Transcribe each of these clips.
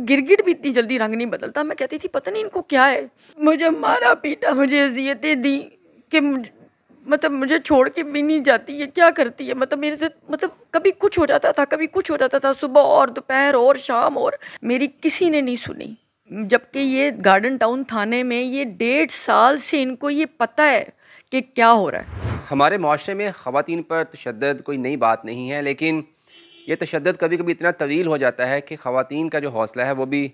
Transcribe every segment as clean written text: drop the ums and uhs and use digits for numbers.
گرگٹ بھی اتنی جلدی رنگ نہیں بدلتا. میں کہتی تھی پتہ نہیں ان کو کیا ہے. مجھے مارا پیٹا, مجھے اذیتیں دی کہ مطلب مجھے چھوڑ کے بھی نہیں جاتی ہے, کیا کرتی ہے. مطلب میرے سے مطلب کبھی کچھ ہو جاتا تھا, کبھی کچھ ہو جاتا تھا, صبح اور دوپہر اور شام, اور میری کسی نے نہیں سنی. جبکہ یہ گارڈن ٹاؤن تھانے میں یہ 1.5 سال سے ان کو یہ پتہ ہے کہ کیا ہو رہا ہے. ہمارے معاشرے میں خواتین پر تشدد کوئی نئی بات نہیں ہے, لیکن یہ تشدد کبھی کبھی اتنا طویل ہو جاتا ہے کہ خواتین کا جو حوصلہ ہے وہ بھی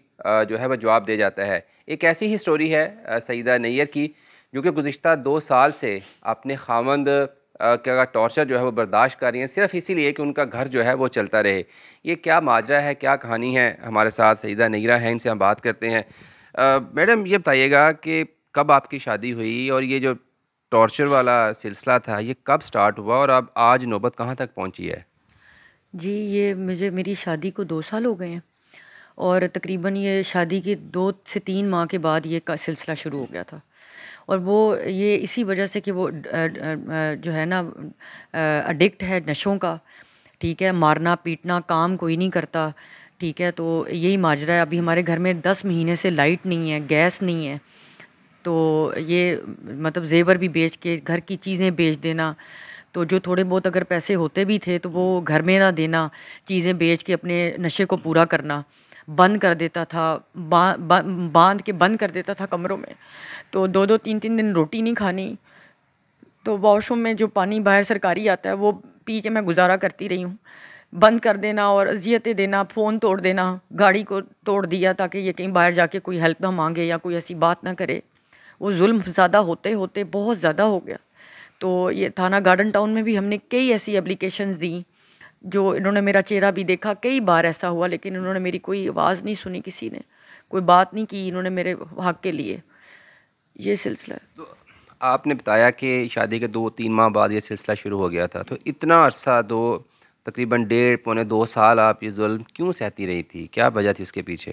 جو ہے وہ جواب دے جاتا ہے. ایک ایسی ہی سٹوری ہے سعیدہ نیّر کی, جو کہ گزشتہ 2 سال سے اپنے خاوند کا ٹارچر جو ہے وہ برداشت کر رہی ہیں, صرف اسی لیے کہ ان کا گھر جو ہے وہ چلتا رہے. یہ کیا ماجرا ہے, کیا کہانی ہے؟ ہمارے ساتھ سعیدہ نیّرہ ہیں, ان سے ہم بات کرتے ہیں. میڈم یہ بتائیے گا کہ کب آپ کی شادی ہوئی, اور یہ جو ٹارچر والا سلسلہ تھا یہ کب سٹارٹ ہوا, اور اب آج نوبت کہاں تک پہنچی ہے؟ جی یہ میری شادی کو 2 سال ہو گئے ہیں, اور تقریباً یہ شادی کے 2 سے 3 ماہ کے بعد یہ سلسلہ شروع ہو گیا تھا. اور وہ یہ اسی وجہ سے کہ وہ جو ہے نا اڈکٹ ہے نشوں کا, ٹھیک ہے, مارنا پیٹنا, کام کوئی نہیں کرتا, ٹھیک ہے. تو یہی ماجرا ہے. ابھی ہمارے گھر میں 10 مہینے سے لائٹ نہیں ہے, گیس نہیں ہے, تو یہ مطلب زیور بھی بیچ کے, گھر کی چیزیں بیچ دینا, تو جو تھوڑے بہت اگر پیسے ہوتے بھی تھے تو وہ گھر میں نہ دینا, چیزیں بیچ کے اپنے نشے کو پورا کرنا, بند کر دیتا تھا, باندھ کے بند کر دیتا تھا کمروں میں. تو 2 3 دن روٹی نہیں کھانی, تو واش روم میں جو پانی باہر سرکاری آتا ہے وہ پی کے میں گزارا کرتی رہی ہوں. بند کر دینا اور اذیتیں دینا, فون توڑ دینا, گاڑی کو توڑ دیا تاکہ یہ کہیں باہر جا کے کوئی ہیلپ نہ مانگے یا کوئی ایسی بات نہ کرے. وہ ظلم زیادہ ہوتے ہوتے بہت زیادہ ہو گیا. تو یہ تھانہ گارڈن ٹاؤن میں بھی ہم نے کئی ایسی اپلیکیشنز دیں, جو انہوں نے میرا چہرہ بھی دیکھا, کئی بار ایسا ہوا, لیکن انہوں نے میری کوئی آواز نہیں سنی, کسی نے کوئی بات نہیں کی انہوں نے میرے حق کے لیے. یہ سلسلہ ہے. تو آپ نے بتایا کہ شادی کے 2-3 ماہ بعد یہ سلسلہ شروع ہو گیا تھا, تو اتنا عرصہ تقریباً 1.5-2 سال آپ یہ ظلم کیوں سہتی رہی تھی؟ کیا وجہ تھی اس کے پیچھے؟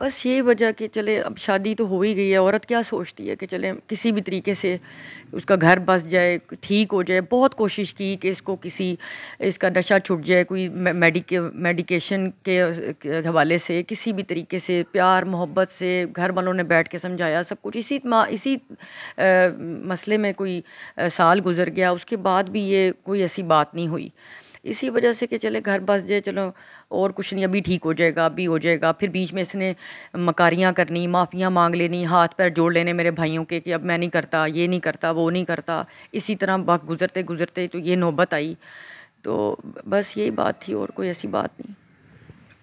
بس یہ وجہ کہ چلے اب شادی تو ہو ہی گئی ہے, عورت کیا سوچتی ہے کہ چلے کسی بھی طریقے سے اس کا گھر بس جائے, ٹھیک ہو جائے. بہت کوشش کی کہ اس کو اس کا نشہ چھٹ جائے, کوئی میڈیکیشن کے حوالے سے, کسی بھی طریقے سے پیار محبت سے گھر والوں نے بیٹھ کے سمجھایا سب کچھ. اسی مسئلے میں کوئی سال گزر گیا, اس کے بعد بھی یہ کوئی ایسی بات نہیں ہوئی. اسی وجہ سے کہ چلے گھر بس جائے, چلو اور کچھ نہیں, ابھی ٹھیک ہو جائے گا, ابھی ہو جائے گا. پھر بیچ میں اس نے مکاریاں کرنی, معافیاں مانگ لینی, ہاتھ پیر جوڑ لینے میرے بھائیوں کے کہ اب میں نہیں کرتا, یہ نہیں کرتا, وہ نہیں کرتا. اسی طرح وقت گزرتے گزرتے تو یہ نوبت آئی. تو بس یہی بات تھی, اور کوئی ایسی بات نہیں.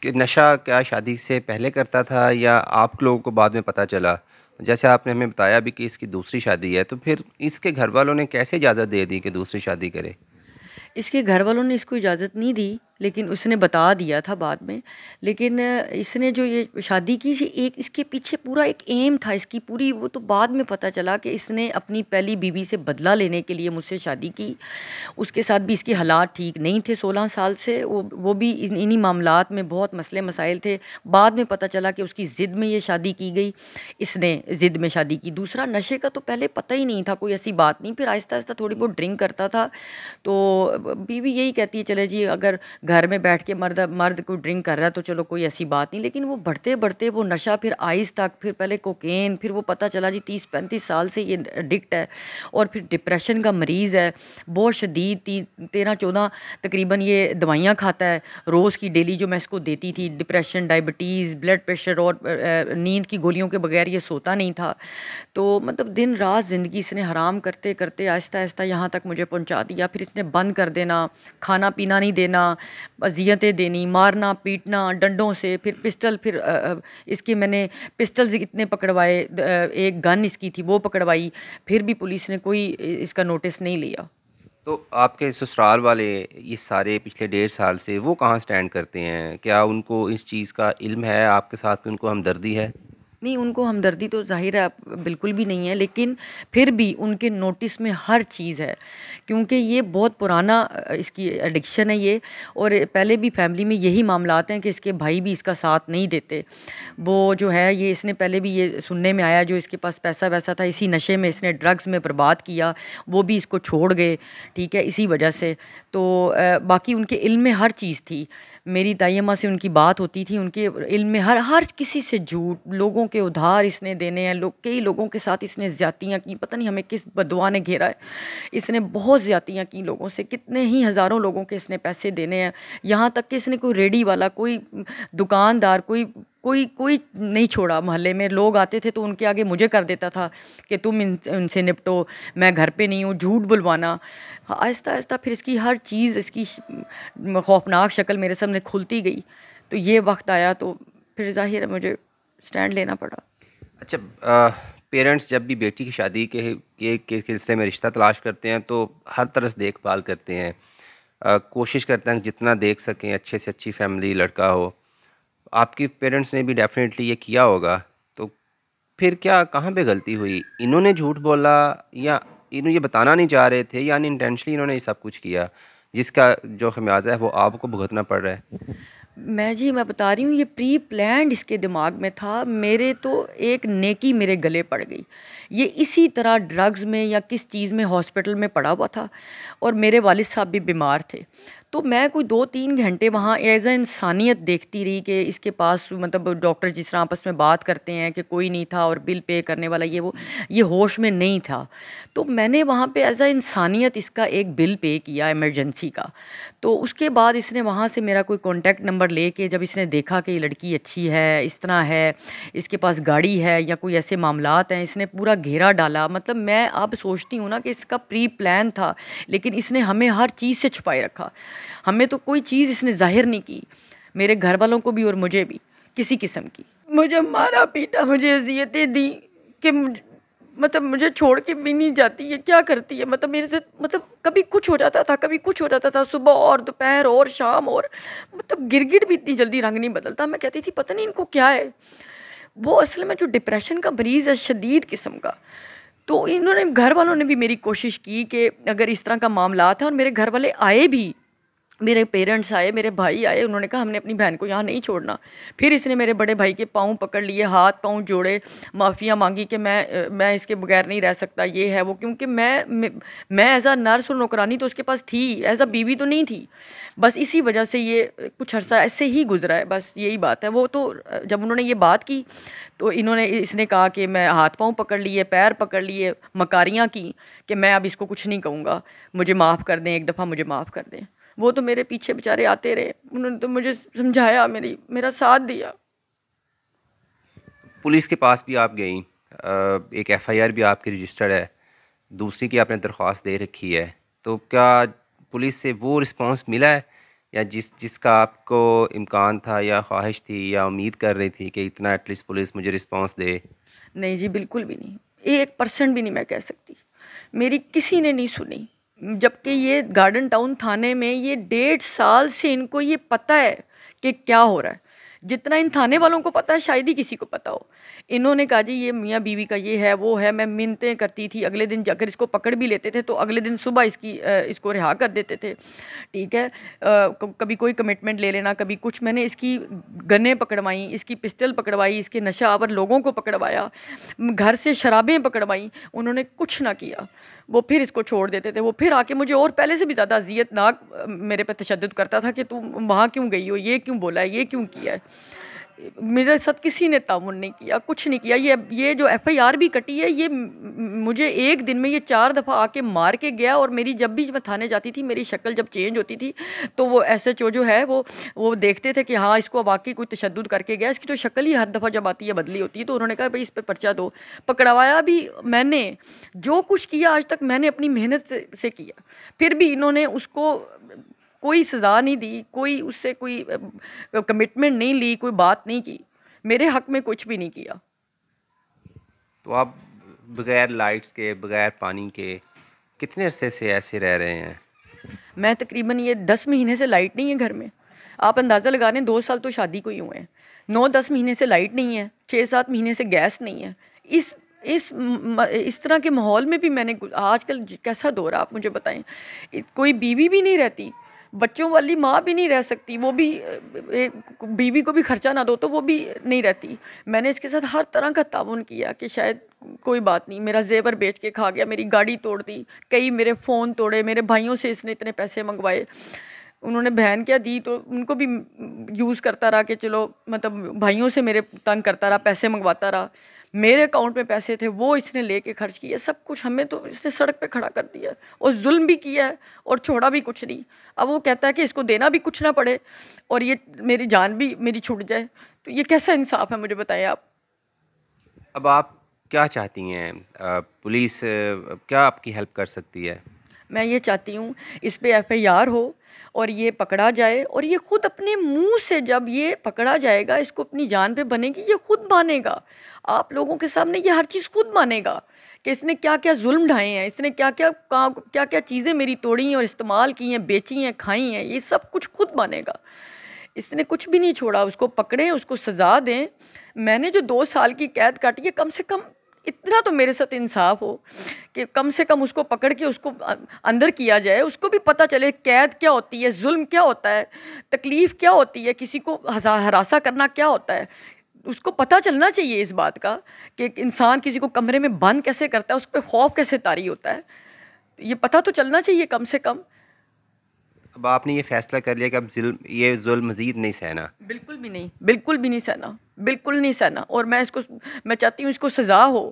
کہ نشہ کیا شادی سے پہلے کرتا تھا, یا آپ لوگوں کو بعد میں پتہ چلا؟ جیسے آپ نے ہمیں بتایا بھی کہ اس کی دوسری شادی ہے, تو پھر اس کے گھر والوں نے کیسے اجازت دے دی کہ دوسری شادی کرے؟ اس کے گھر والوں نے اس کو اجازت نہیں دی, لیکن اس نے بتا دیا تھا بعد میں. لیکن اس نے جو یہ شادی کی, ایک اس کے پیچھے پورا ایک ایم تھا اس کی پوری, وہ تو بعد میں پتہ چلا کہ اس نے اپنی پہلی بیوی سے بدلہ لینے کے لیے مجھ سے شادی کی. اس کے ساتھ بھی اس کے حالات ٹھیک نہیں تھے 16 سال سے, وہ بھی انہی معاملات میں بہت مسئلے مسائل تھے. بعد میں پتہ چلا کہ اس کی ضد میں یہ شادی کی گئی, اس نے ضد میں شادی کی. دوسرا نشے کا تو پہلے پتہ ہی نہیں تھا, کوئی ایسی بات نہیں. پھر آہستہ آہستہ تھوڑی بہت ڈرنک کرتا تھا, تو بیوی یہی کہتی ہے چلے جی اگر گھر میں بیٹھ کے مرد کوئی ڈرنک کر رہا ہے تو چلو کوئی ایسی بات نہیں. لیکن وہ بڑھتے بڑھتے وہ نشہ, پھر آئس تک, پھر پہلے کوکین, پھر وہ پتہ چلا جی 30-35 سال سے یہ ایڈکٹ ہے, اور پھر ڈپریشن کا مریض ہے بہت شدید. 13-14 تقریباً یہ دوائیاں کھاتا ہے روز کی, ڈیلی جو میں اس کو دیتی تھی, ڈپریشن, ڈائبٹیز, بلڈ پریشر, اور نیند کی گولیوں کے بغیر یہ سوتا نہیں تھا. تو مطلب دن رات زندگی اس نے حرام کرتے کرتے آہستہ آہستہ یہاں تک مجھے پہنچا دیا. پھر اس نے بند کر دینا, کھانا پینا نہیں دینا, اذیتیں دینی, مارنا پیٹنا ڈنڈوں سے. پھر پسٹل, پھر اس کے میں نے پسٹلز اتنے پکڑوائے, ایک گن اس کی تھی وہ پکڑوائی, پھر بھی پولیس نے کوئی اس کا نوٹس نہیں لیا. تو آپ کے سسرال والے یہ سارے پچھلے 1.5 سال سے وہ کہاں سٹینڈ کرتے ہیں؟ کیا ان کو اس چیز کا علم ہے آپ کے ساتھ, کہ ان کو ہمدردی ہے؟ نہیں, ان کو ہمدردی تو ظاہر ہے بالکل بھی نہیں ہے, لیکن پھر بھی ان کے نوٹس میں ہر چیز ہے, کیونکہ یہ بہت پرانا اس کی ایڈکشن ہے یہ. اور پہلے بھی فیملی میں یہی معاملات ہیں کہ اس کے بھائی بھی اس کا ساتھ نہیں دیتے. وہ جو ہے یہ اس نے پہلے بھی یہ سننے میں آیا, جو اس کے پاس پیسہ ویسا تھا اسی نشے میں اس نے ڈرگس میں برباد کیا, وہ بھی اس کو چھوڑ گئے, ٹھیک ہے, اسی وجہ سے. تو باقی ان کے علم میں ہر چیز تھی. میری دائیمہ سے ان کی بات ہوتی تھی، ان کے علم میں ہر کسی سے جھوٹ، لوگوں کے ادھار اس نے دینے ہیں، کئی لوگوں کے ساتھ اس نے زیادتیاں کی، پتہ نہیں ہمیں کس بدعا نے گھیرا ہے، اس نے بہت زیادتیاں کی لوگوں سے، کتنے ہی ہزاروں لوگوں کے اس نے پیسے دینے ہیں، یہاں تک کہ اس نے کوئی ریڈی والا، کوئی دکاندار، کوئی نہیں چھوڑا، محلے میں لوگ آتے تھے تو ان کے آگے مجھے کر دیتا تھا کہ تم ان سے نپٹو، میں گھر پہ نہیں ہوں، جھوٹ بلوانا۔ آہستہ آہستہ پھر اس کی ہر چیز، اس کی خوفناک شکل میرے سامنے کھلتی گئی، تو یہ وقت آیا تو پھر ظاہر ہے مجھے سٹینڈ لینا پڑا۔ اچھا، پیرنٹس جب بھی بیٹی کی شادی کے سلسلے میں رشتہ تلاش کرتے ہیں تو ہر طرح سے دیکھ بھال کرتے ہیں، کوشش کرتے ہیں کہ جتنا دیکھ سکیں اچھے سے اچھی فیملی لڑکا ہو۔ آپ کی پیرنٹس نے بھی ڈیفینیٹلی یہ کیا ہوگا، تو پھر کیا کہاں پہ غلطی ہوئی؟ انہوں نے جھوٹ بولا یا انہوں یہ بتانا نہیں چاہ رہے تھے، یا ان انٹینشنلی انہوں نے یہ سب کچھ کیا جس کا جو خمیازہ ہے وہ آپ کو بھگتنا پڑ رہا ہے؟ میں بتا رہی ہوں، یہ پری پلانڈ اس کے دماغ میں تھا، میرے تو ایک نیکی میرے گلے پڑ گئی، یہ اسی طرح ڈرگز میں یا کس چیز میں ہاسپٹل میں پڑا ہوا تھا، اور میرے والد صاحب بھی بیمار تھے، تو میں کوئی 2-3 گھنٹے وہاں ایز اے انسانیت دیکھتی رہی کہ اس کے پاس، مطلب ڈاکٹر جس طرح آپس میں بات کرتے ہیں کہ کوئی نہیں تھا اور بل پے کرنے والا یہ ہوش میں نہیں تھا، تو میں نے وہاں پہ ایز اے انسانیت اس کا ایک بل پے کیا ایمرجنسی کا۔ تو اس کے بعد اس نے وہاں سے میرا کوئی کانٹیکٹ نمبر لے کے، جب اس نے دیکھا کہ یہ لڑکی اچھی ہے، اس طرح ہے، اس کے پاس گاڑی ہے یا کوئی ایسے معاملات ہیں، اس نے پورا گھیرا ڈالا۔ مطلب میں اب سوچتی ہوں نا کہ اس کا پری پلان تھا، لیکن اس نے ہمیں ہر چیز سے چھپائے رکھا، ہمیں تو کوئی چیز اس نے ظاہر نہیں کی، میرے گھر والوں کو بھی اور مجھے بھی کسی قسم کی۔ مجھے مارا پیٹا، مجھے اذیتیں دی کہ مطلب مجھے چھوڑ کے بھی نہیں جاتی، یہ کیا کرتی ہے، مطلب میرے سے، مطلب کبھی کچھ ہو جاتا تھا، کبھی کچھ ہو جاتا تھا، صبح اور دوپہر اور شام، اور مطلب گرگٹ بھی اتنی جلدی رنگ نہیں بدلتا۔ میں کہتی تھی پتہ نہیں ان کو کیا ہے، وہ اصل میں جو ڈپریشن کا مریض ہے شدید قسم کا۔ تو انہوں نے، گھر والوں نے بھی میری کوشش کی کہ اگر اس طرح کا معاملات ہیں، اور میرے گھر والے آئے بھی، میرے پیرنٹس آئے، میرے بھائی آئے، انہوں نے کہا ہم نے اپنی بہن کو یہاں نہیں چھوڑنا۔ پھر اس نے میرے بڑے بھائی کے پاؤں پکڑ لیے، ہاتھ پاؤں جوڑے، معافیاں مانگی کہ میں اس کے بغیر نہیں رہ سکتا، یہ ہے وہ، کیونکہ میں ایز اے نرس اور نوکرانی تو اس کے پاس تھی، ایز اے بیوی تو نہیں تھی، بس اسی وجہ سے یہ کچھ عرصہ ایسے ہی گزرا ہے، بس یہی بات ہے۔ وہ تو جب انہوں نے یہ بات کی تو اس نے کہا کہ میں ہاتھ پاؤں پکڑ لیے، پیر پکڑ لیے، مکاریاں کی کہ میں اب اس کو کچھ نہیں کہوں گا، مجھے معاف کر دیں، ایک دفعہ مجھے معاف کر دیں۔ وہ تو میرے پیچھے بیچارے آتے رہے، انہوں نے تو مجھے سمجھایا، میرا ساتھ دیا۔ پولیس کے پاس بھی آپ گئیں، ایک ایف آئی آر بھی آپ کی رجسٹرڈ ہے، دوسری کی آپ نے درخواست دے رکھی ہے، تو کیا پولیس سے وہ رسپانس ملا ہے، یا جس کا آپ کو امکان تھا یا خواہش تھی یا امید کر رہی تھی کہ اتنا ایٹ لیسٹ پولیس مجھے رسپانس دے؟ نہیں جی، بالکل بھی نہیں، 1% بھی نہیں میں کہہ سکتی، میری کسی نے نہیں سنی، جبکہ یہ گارڈن ٹاؤن تھانے میں یہ 1.5 سال سے ان کو یہ پتہ ہے کہ کیا ہو رہا ہے، جتنا ان تھانے والوں کو پتہ ہے شاید ہی کسی کو پتہ ہو۔ انہوں نے کہا جی یہ میاں بیوی کا یہ ہے وہ ہے، میں منتیں کرتی تھی، اگلے دن اگر اس کو پکڑ بھی لیتے تھے تو اگلے دن صبح اس کو رہا کر دیتے تھے، ٹھیک ہے، کبھی کوئی کمٹمنٹ لے لینا، کبھی کچھ، میں نے اس کی گنیں پکڑوائیں، اس کی پسٹل پکڑوائی، اس کے نشہ آور لوگوں کو پکڑوایا، گھر سے شرابیں پکڑوائیں، انہوں نے کچھ نہ کیا، وہ پھر اس کو چھوڑ دیتے تھے، وہ پھر آ کے مجھے اور پہلے سے بھی زیادہ اذیت ناک میرے پہ تشدد کرتا تھا کہ تم وہاں کیوں گئی ہو، یہ کیوں بولا ہے، یہ کیوں کیا ہے۔ میرے ساتھ کسی نے تعاون نہیں کیا، کچھ نہیں کیا۔ یہ جو ایف آئی آر بھی کٹی ہے، یہ مجھے ایک دن میں یہ 4 دفعہ آ کے مار کے گیا، اور میری جب بھی میں تھانے جاتی تھی، میری شکل جب چینج ہوتی تھی تو وہ ایس ایچ او جو ہے وہ دیکھتے تھے کہ ہاں اس کو واقعی کوئی تشدد کر کے گیا، اس کی تو شکل ہی ہر دفعہ جب آتی ہے بدلی ہوتی ہے، تو انہوں نے کہا بھائی اس پہ پرچہ دو۔ پکڑوایا بھی میں نے، جو کچھ کیا آج تک میں نے اپنی محنت سے کیا، پھر بھی انہوں نے اس کو کوئی سزا نہیں دی، کوئی اس سے کوئی کمٹمنٹ نہیں لی، کوئی بات نہیں کی، میرے حق میں کچھ بھی نہیں کیا۔ تو آپ بغیر لائٹس کے، بغیر پانی کے کتنے عرصے سے ایسے رہ رہے ہیں؟ میں تقریباً یہ 10 مہینے سے لائٹ نہیں ہے گھر میں، آپ اندازہ لگا لیں، 2 سال تو شادی کو ہی ہوئے ہیں، 9-10 مہینے سے لائٹ نہیں ہے، 6-7 مہینے سے گیس نہیں ہے۔ اس طرح کے ماحول میں بھی میں نے، آج کل کیسا دور ہے آپ مجھے بتائیں، کوئی بیوی بھی نہیں رہتی، بچوں والی ماں بھی نہیں رہ سکتی، وہ بھی بیوی کو بھی خرچہ نہ دو تو وہ بھی نہیں رہتی۔ میں نے اس کے ساتھ ہر طرح کا تعاون کیا کہ شاید کوئی بات نہیں، میرا زیور بیچ کے کھا گیا، میری گاڑی توڑ دی، کئی میرے فون توڑے، میرے بھائیوں سے اس نے اتنے پیسے منگوائے، انہوں نے بہن کیا دی تو ان کو بھی یوز کرتا رہا کہ چلو مطلب بھائیوں سے میرے تنگ کرتا رہا، پیسے منگواتا رہا، میرے اکاؤنٹ میں پیسے تھے وہ اس نے لے کے خرچ کیے، سب کچھ ہمیں تو اس نے سڑک پہ کھڑا کر دیا اور ظلم بھی کیا ہے اور چھوڑا بھی کچھ نہیں۔ اب وہ کہتا ہے کہ اس کو دینا بھی کچھ نہ پڑے اور یہ میری جان بھی میری چھوٹ جائے، تو یہ کیسا انصاف ہے؟ مجھے بتائیں آپ۔ اب آپ کیا چاہتی ہیں؟ پولیس کیا آپ کی ہیلپ کر سکتی ہے؟ میں یہ چاہتی ہوں اس پہ ایف آئی آر ہو اور یہ پکڑا جائے، اور یہ خود اپنے منہ سے جب یہ پکڑا جائے گا، اس کو اپنی جان پہ بنے گی، یہ خود مانے گا آپ لوگوں کے سامنے، یہ ہر چیز خود مانے گا کہ اس نے کیا کیا ظلم ڈھائے ہیں، اس نے کیا کیا چیزیں میری توڑی ہیں اور استعمال کی ہیں، بیچی ہیں، کھائی ہیں، یہ سب کچھ خود مانے گا۔ اس نے کچھ بھی نہیں چھوڑا، اس کو پکڑیں، اس کو سزا دیں۔ میں نے جو 2 سال کی قید کاٹی ہے، کم سے کم اتنا تو میرے ساتھ انصاف ہو کہ کم سے کم اس کو پکڑ کے اس کو اندر کیا جائے، اس کو بھی پتہ چلے قید کیا ہوتی ہے، ظلم کیا ہوتا ہے، تکلیف کیا ہوتی ہے، کسی کو ہراساں کرنا کیا ہوتا ہے۔ اس کو پتہ چلنا چاہیے اس بات کا کہ ایک انسان کسی کو کمرے میں بند کیسے کرتا ہے، اس پہ خوف کیسے طاری ہوتا ہے، یہ پتہ تو چلنا چاہیے کم سے کم۔ اب آپ نے یہ فیصلہ کر لیا کہ اب یہ ظلم مزید نہیں سہنا؟ بالکل بھی نہیں، بالکل بھی نہیں سہنا، بالکل نہیں سہنا، اور میں چاہتی ہوں اس کو سزا ہو،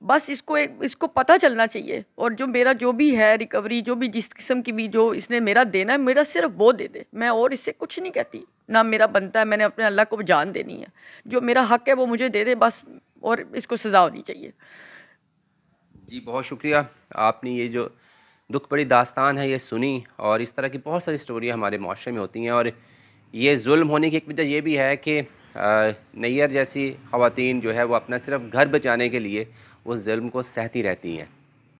بس اس کو پتہ چلنا چاہیے، اور جو میرا جو بھی ہے ریکوری، جو بھی جس قسم کی بھی جو اس نے میرا دینا ہے، میرا صرف وہ دے دے، میں اور اس سے کچھ نہیں کہتی، نہ میرا بنتا ہے، میں نے اپنے اللہ کو جان دینی ہے، جو میرا حق ہے وہ مجھے دے دے بس، اور اس کو سزا ہونی چاہیے۔ جی بہت شکریہ، آپ نے یہ جو دکھ بڑی داستان ہے یہ سنی، اور اس طرح کی بہت ساری سٹوریاں ہمارے معاشرے میں ہوتی ہیں، اور یہ ظلم ہونے کی ایک وجہ یہ بھی ہے کہ نیئر جیسی خواتین جو ہے وہ اپنا صرف گھر بچانے کے لیے اس ظلم کو سہتی رہتی ہیں۔